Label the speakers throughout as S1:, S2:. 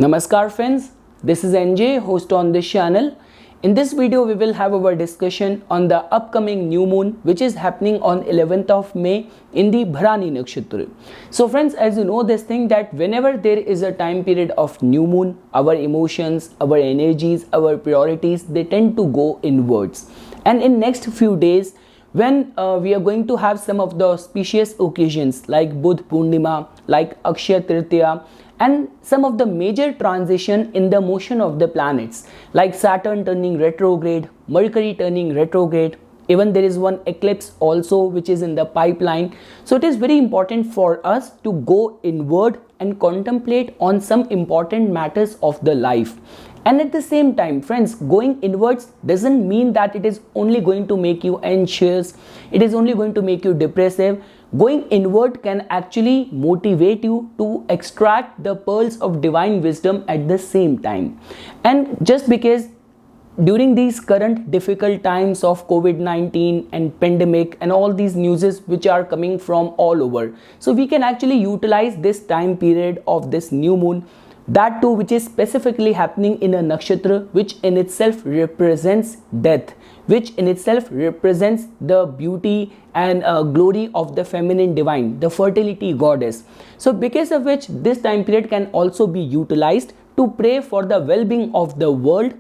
S1: Namaskar friends, this is NJ, host on this channel. In this video, we will have our discussion on the upcoming new moon which is happening on 11th of May in the Bharani Nakshatra. So friends, as you know this thing that whenever there is a time period of new moon, our emotions, our energies, our priorities, they tend to go inwards. And in next few days, when we are going to have some of the auspicious occasions like Budh Purnima, like Akshaya Tritiya, and some of the major transition in the motion of the planets like Saturn turning retrograde, Mercury turning retrograde, even there is one eclipse also which is in the pipeline. So it is very important for us to go inward and contemplate on some important matters of the life. And at the same time, friends, going inwards doesn't mean that it is only going to make you anxious, it is only going to make you depressive. Going inward can actually motivate you to extract the pearls of divine wisdom at the same time. And just because during these current difficult times of COVID-19 and pandemic and all these newses which are coming from all over, so we can actually utilize this time period of this new moon, that too which is specifically happening in a nakshatra which in itself represents death, which in itself represents the beauty and glory of the feminine divine, the fertility goddess. So because of which this time period can also be utilized to pray for the well-being of the world,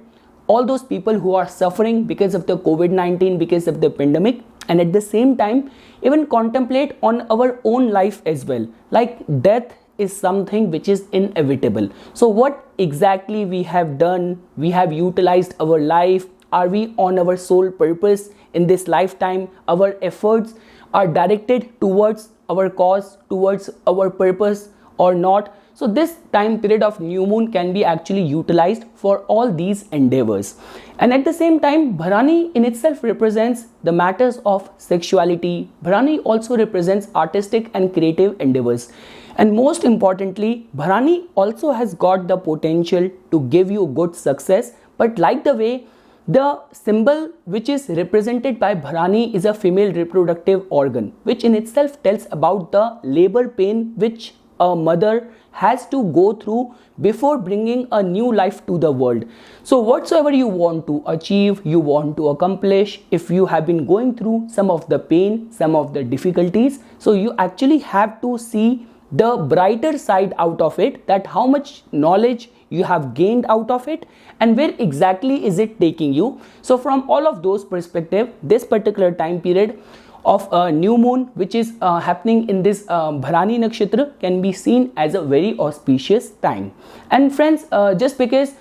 S1: all those people who are suffering because of the COVID-19, because of the pandemic, and at the same time even contemplate on our own life as well. Like death is something which is inevitable. So what exactly we have done, we have utilized our life, are we on our sole purpose in this lifetime? Our efforts are directed towards our cause, towards our purpose or not? So this time period of new moon can be actually utilized for all these endeavors. And at the same time, Bharani in itself represents the matters of sexuality. Bharani also represents artistic and creative endeavors. And most importantly, Bharani also has got the potential to give you good success. But like the way the symbol which is represented by Bharani is a female reproductive organ, which in itself tells about the labor pain which a mother has to go through before bringing a new life to the world. So whatsoever you want to achieve, you want to accomplish, if you have been going through some of the pain, some of the difficulties, so you actually have to see the brighter side out of it, that how much knowledge you have gained out of it and where exactly is it taking you. So from all of those perspectives, this particular time period of a new moon which is happening in this Bharani Nakshatra can be seen as a very auspicious time. And friends, just because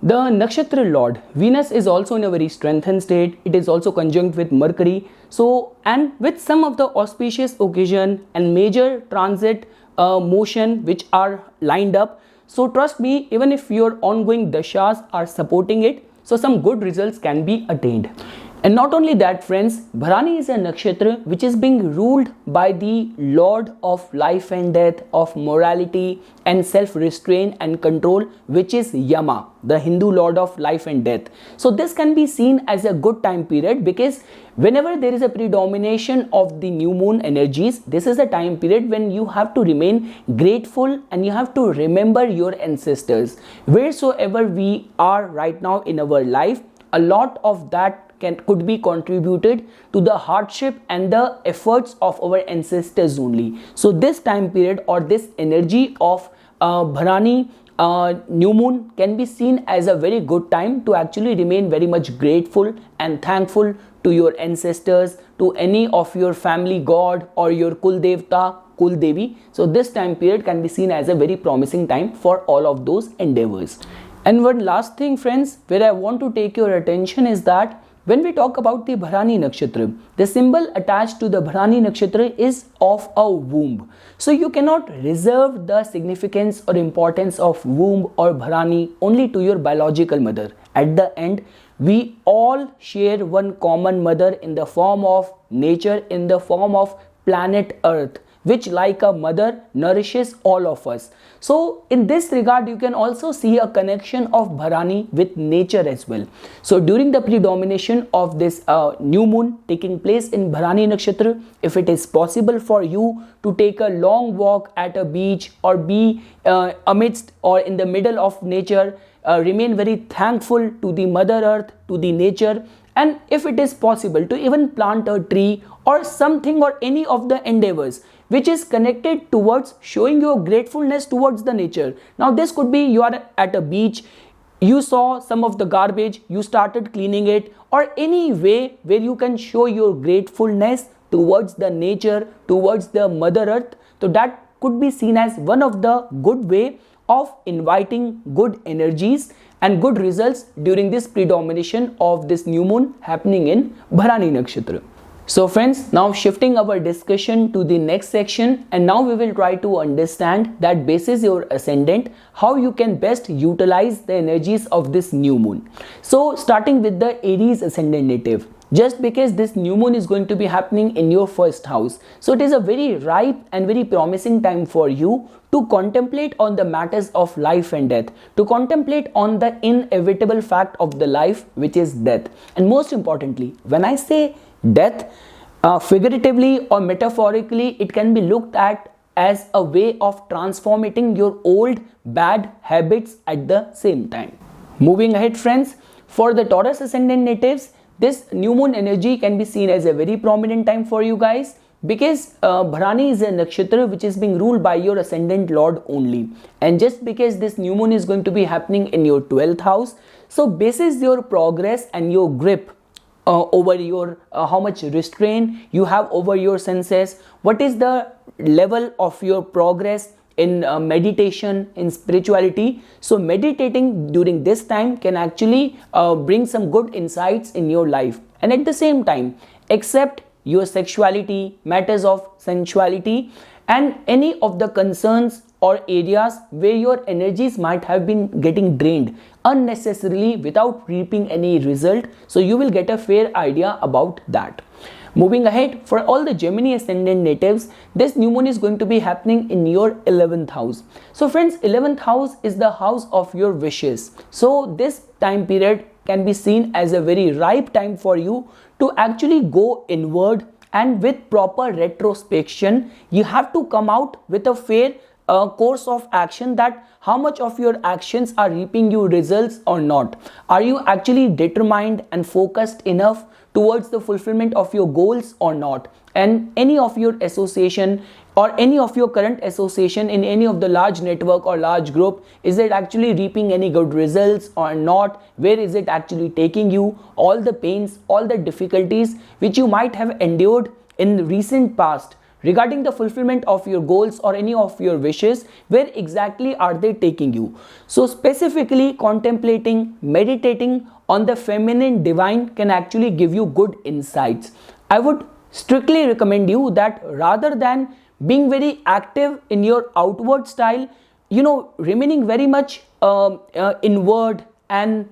S1: the Nakshatra Lord Venus is also in a very strengthened state, it is also conjunct with Mercury. So and with some of the auspicious occasion and major transit motion which are lined up, so trust me, even if your ongoing dashas are supporting it, so some good results can be attained. And not only that, friends, Bharani is a nakshatra which is being ruled by the Lord of life and death, of morality and self-restraint and control, which is Yama, the Hindu Lord of life and death. So this can be seen as a good time period because whenever there is a predomination of the new moon energies, this is a time period when you have to remain grateful and you have to remember your ancestors. Wheresoever we are right now in our life, a lot of that could be contributed to the hardship and the efforts of our ancestors only. So this time period or this energy of Bharani new moon can be seen as a very good time to actually remain very much grateful and thankful to your ancestors, to any of your family god or your Kul Devta, Kul Devi. So this time period can be seen as a very promising time for all of those endeavors. And one last thing, friends, where I want to take your attention is that when we talk about the Bharani Nakshatra, the symbol attached to the Bharani Nakshatra is of a womb. So you cannot reserve the significance or importance of womb or Bharani only to your biological mother. At the end, we all share one common mother in the form of nature, in the form of planet Earth, which like a mother nourishes all of us. So in this regard, you can also see a connection of Bharani with nature as well. So during the predomination of this new moon taking place in Bharani Nakshatra, if it is possible for you to take a long walk at a beach or be amidst or in the middle of nature, remain very thankful to the Mother Earth, to the nature, and if it is possible to even plant a tree or something or any of the endeavors which is connected towards showing your gratefulness towards the nature. Now this could be you are at a beach, you saw some of the garbage, you started cleaning it, or any way where you can show your gratefulness towards the nature, towards the Mother Earth. So that could be seen as one of the good way of inviting good energies and good results during this predomination of this new moon happening in Bharani Nakshatra. So friends, now shifting our discussion to the next section, and now we will try to understand that basis your ascendant, how you can best utilize the energies of this new moon. So starting with the Aries ascendant native, just because this new moon is going to be happening in your first house, so it is a very ripe and very promising time for you to contemplate on the matters of life and death, to contemplate on the inevitable fact of the life, which is death. And most importantly, when I say death, figuratively or metaphorically, it can be looked at as a way of transforming your old bad habits at the same time. Moving ahead friends, for the Taurus ascendant natives, this new moon energy can be seen as a very prominent time for you guys, because Bharani is a nakshatra which is being ruled by your ascendant lord only, and just because this new moon is going to be happening in your 12th house, so basis your progress and your grip over your how much restraint you have over your senses, what is the level of your progress in meditation, in spirituality. So meditating during this time can actually bring some good insights in your life, and at the same time accept your sexuality, matters of sensuality, and any of the concerns or areas where your energies might have been getting drained unnecessarily without reaping any result. So you will get a fair idea about that. Moving ahead, for all the Gemini ascendant natives, this new moon is going to be happening in your 11th house. So friends, 11th house is the house of your wishes. So this time period can be seen as a very ripe time for you to actually go inward, and with proper retrospection, you have to come out with a fair course of action, that how much of your actions are reaping you results or not. Are you actually determined and focused enough towards the fulfillment of your goals or not? And any of your association or any of your current association in any of the large network or large group, is it actually reaping any good results or not? Where is it actually taking you? All the pains, all the difficulties which you might have endured in the recent past regarding the fulfillment of your goals or any of your wishes, where exactly are they taking you? So specifically contemplating, meditating on the feminine divine can actually give you good insights. I would strictly recommend you that rather than being very active in your outward style, remaining very much inward and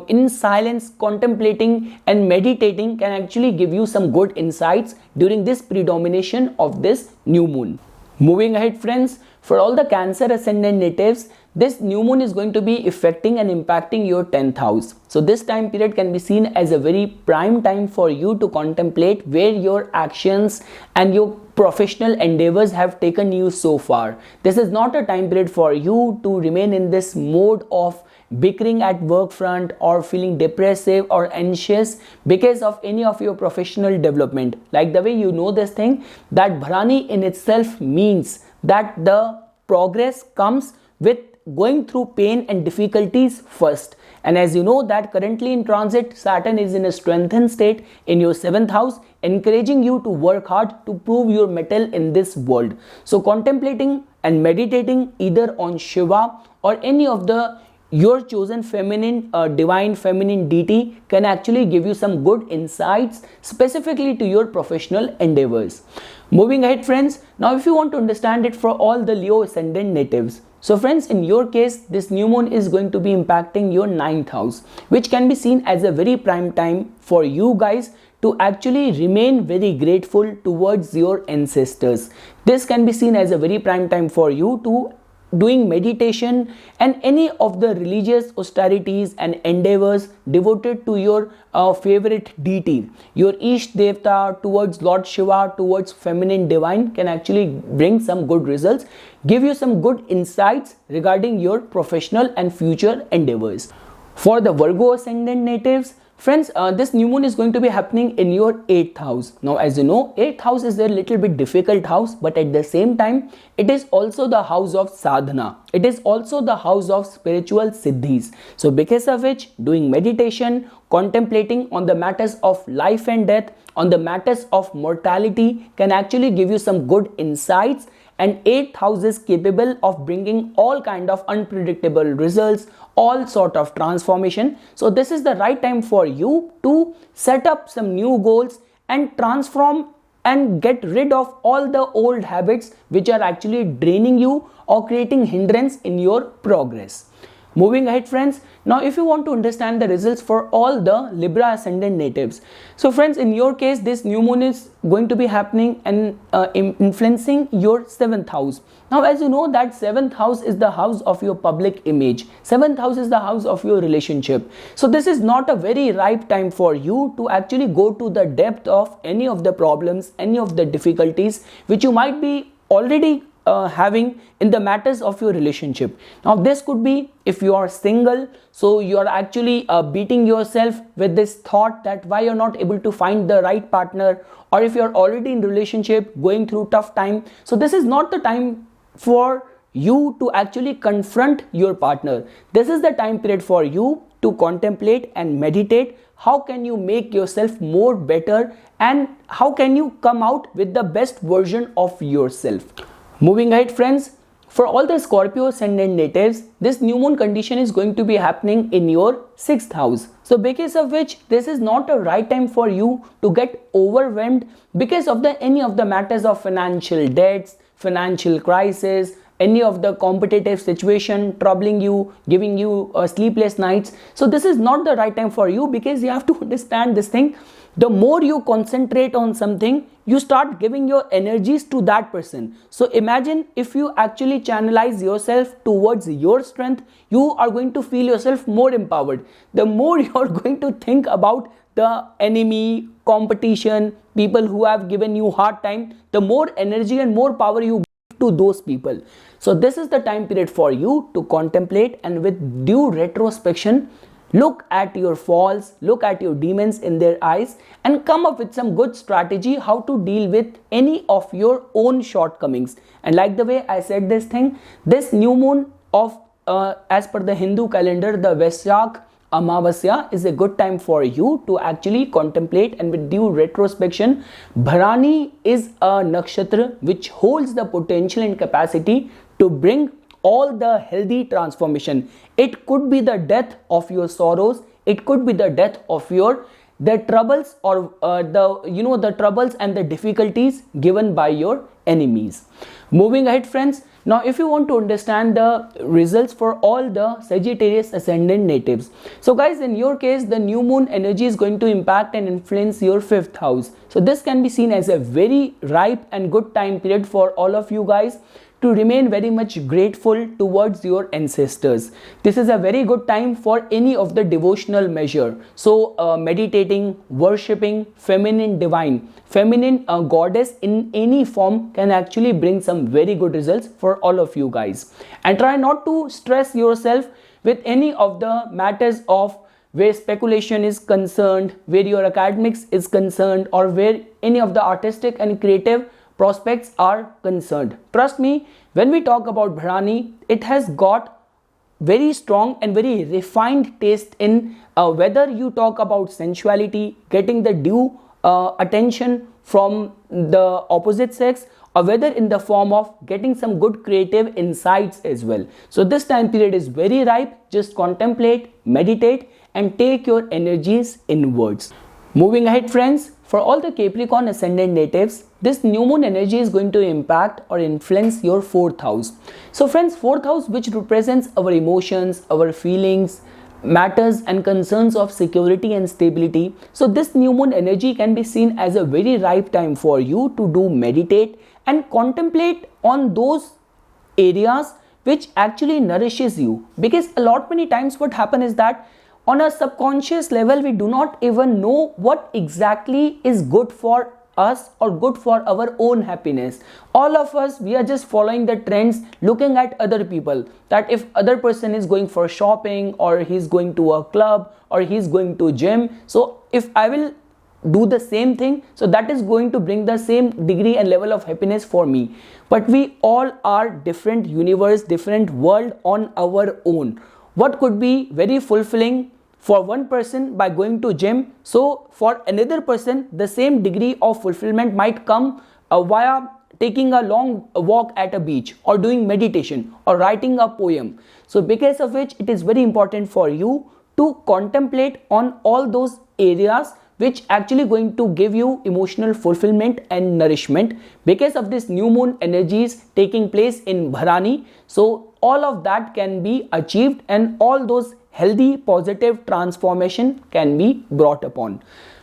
S1: in silence, contemplating and meditating can actually give you some good insights during this predomination of this new moon. Moving ahead friends, for all the Cancer ascendant natives, this new moon is going to be affecting and impacting your 10th house. So this time period can be seen as a very prime time for you to contemplate where your actions and your professional endeavors have taken you so far. This is not a time period for you to remain in this mode of bickering at work front or feeling depressive or anxious because of any of your professional development. Like the way you know this thing, that Bharani in itself means that the progress comes with going through pain and difficulties first. And as you know that currently in transit, Saturn is in a strengthened state in your 7th house, encouraging you to work hard to prove your mettle in this world. So contemplating and meditating either on Shiva or any of your chosen feminine divine feminine deity can actually give you some good insights specifically to your professional endeavors. Moving ahead friends, now if you want to understand it for all the Leo ascendant natives, So friends, in your case, this new moon is going to be impacting your 9th house, which can be seen as a very prime time for you guys to actually remain very grateful towards your ancestors. This can be seen as a very prime time for you to doing meditation and any of the religious austerities and endeavors devoted to your favorite deity, your Ish Devta, towards Lord Shiva, towards feminine divine, can actually bring some good results, give you some good insights regarding your professional and future endeavors. For the Virgo ascendant natives, friends, this new moon is going to be happening in your 8th house. Now, as you know, 8th house is a little bit difficult house, but at the same time, it is also the house of sadhana. It is also the house of spiritual siddhis. So, because of which, doing meditation, contemplating on the matters of life and death, on the matters of mortality can actually give you some good insights, and 8th house is capable of bringing all kind of unpredictable results, all sort of transformation. So this is the right time for you to set up some new goals and transform and get rid of all the old habits which are actually draining you or creating hindrance in your progress. Moving ahead, friends, now if you want to understand the results for all the Libra ascendant natives, so friends, in your case, this new moon is going to be happening and influencing your 7th house. Now, as you know, that 7th house is the house of your public image. 7th house is the house of your relationship. So this is not a very ripe time for you to actually go to the depth of any of the problems, any of the difficulties which you might be already having in the matters of your relationship. Now this could be if you are single, so you are actually beating yourself with this thought that why you're not able to find the right partner, or if you're already in relationship going through tough time. So this is not the time for you to actually confront your partner. This is the time period for you to contemplate and meditate. How can you make yourself more better, and how can you come out with the best version of yourself? Moving ahead, friends, for all the Scorpio ascendant natives, this new moon condition is going to be happening in your 6th house. So because of which, this is not a right time for you to get overwhelmed because of any of the matters of financial debts, financial crisis, any of the competitive situation troubling you, giving you sleepless nights. So this is not the right time for you, because you have to understand this thing. The more you concentrate on something, you start giving your energies to that person. So imagine if you actually channelize yourself towards your strength, you are going to feel yourself more empowered. The more you are going to think about the enemy, competition, people who have given you hard time, the more energy and more power you give to those people. So this is the time period for you to contemplate and with due retrospection, look at your faults, look at your demons in their eyes, and come up with some good strategy how to deal with any of your own shortcomings. And like the way I said this thing, this new moon of as per the Hindu calendar, the Vaishakh Amavasya is a good time for you to actually contemplate and with due retrospection. Bharani is a nakshatra which holds the potential and capacity to bring all the healthy transformation. It could be the death of your sorrows, it could be the death of your the troubles, or the troubles and the difficulties given by your enemies. Moving ahead, friends, now if you want to understand the results for all the Sagittarius ascendant natives, so guys, in your case, the new moon energy is going to impact and influence your 5th house. So this can be seen as a very ripe and good time period for all of you guys to remain very much grateful towards your ancestors. This is a very good time for any of the devotional measure. So meditating, worshipping feminine divine, feminine goddess in any form can actually bring some very good results for all of you guys. And try not to stress yourself with any of the matters of where speculation is concerned, where your academics is concerned, or where any of the artistic and creative prospects are concerned. Trust me, when we talk about Bharani, it has got very strong and very refined taste in whether you talk about sensuality, getting the due attention from the opposite sex, or whether in the form of getting some good creative insights as well. So this time period is very ripe. Just contemplate, meditate, and take your energies inwards. Moving ahead, friends, for all the Capricorn ascendant natives, this new moon energy is going to impact or influence your 4th house. So friends, 4th house, which represents our emotions, our feelings, matters and concerns of security and stability. So this new moon energy can be seen as a very ripe time for you to do meditate and contemplate on those areas which actually nourishes you. Because a lot many times what happen is that on a subconscious level, we do not even know what exactly is good for us or good for our own happiness. All of us, we are just following the trends, looking at other people, that if other person is going for shopping or he's going to a club or he's going to gym, so if I will do the same thing, so that is going to bring the same degree and level of happiness for me. But we all are different universe, different world on our own. What could be very fulfilling for one person by going to gym, so for another person the same degree of fulfillment might come via taking a long walk at a beach or doing meditation or writing a poem. So because of which it is very important for you to contemplate on all those areas which actually going to give you emotional fulfillment and nourishment. Because of this new moon energies taking place in Bharani, so all of that can be achieved and all those healthy positive transformation can be brought upon.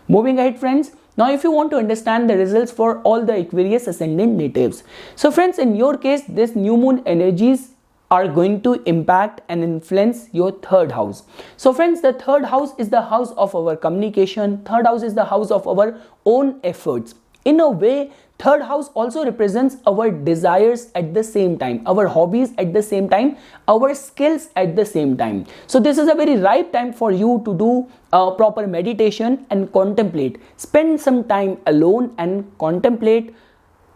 S1: Moving ahead, friends, now if you want to understand the results for all the Aquarius ascendant natives, so friends, in your case this new moon energies are going to impact and influence your 3rd house. So friends, the 3rd house is the house of our communication. 3rd house is the house of our own efforts. In a way, 3rd house also represents our desires at the same time, our hobbies at the same time, our skills at the same time. So this is a very ripe time for you to do proper meditation and contemplate. Spend some time alone and contemplate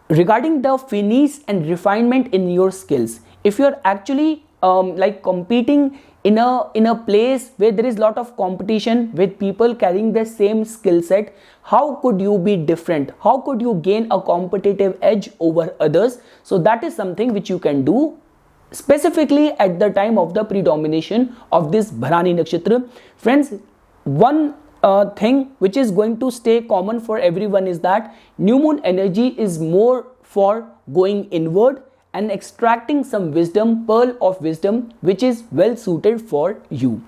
S1: regarding the finish and refinement in your skills. If you're actually like competing in a place where there is lot of competition with people carrying the same skill set, how could you be different? How could you gain a competitive edge over others? So that is something which you can do specifically at the time of the predomination of this Bharani Nakshatra. Friends, one thing which is going to stay common for everyone is that new moon energy is more for going inward and extracting some wisdom, pearl of wisdom, which is well suited for you.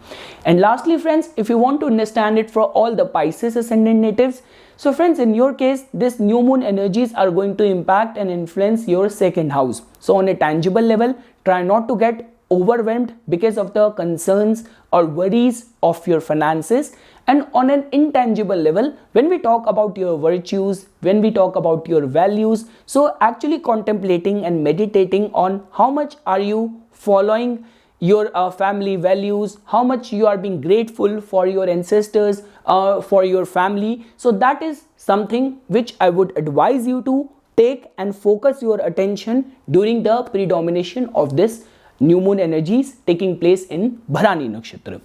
S1: And lastly, friends, if you want to understand it for all the Pisces ascendant natives, so friends, in your case, this new moon energies are going to impact and influence your 2nd house. So on a tangible level, try not to get overwhelmed because of the concerns or worries of your finances. And on an intangible level, when we talk about your virtues, when we talk about your values, so actually contemplating and meditating on how much are you following your family values, how much you are being grateful for your ancestors, for your family. So that is something which I would advise you to take and focus your attention during the predomination of this new moon energies taking place in Bharani Nakshatra.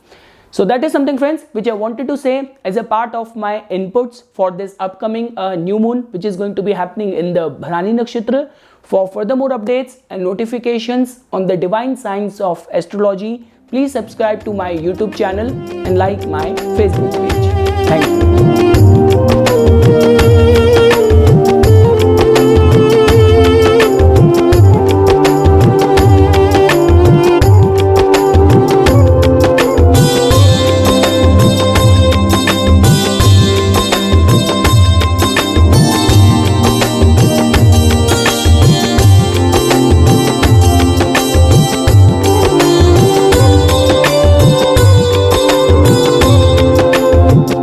S1: So that is something, friends, which I wanted to say as a part of my inputs for this upcoming new moon, which is going to be happening in the Bharani Nakshatra. For further more updates and notifications on the divine science of astrology, please subscribe to my YouTube channel and like my Facebook page.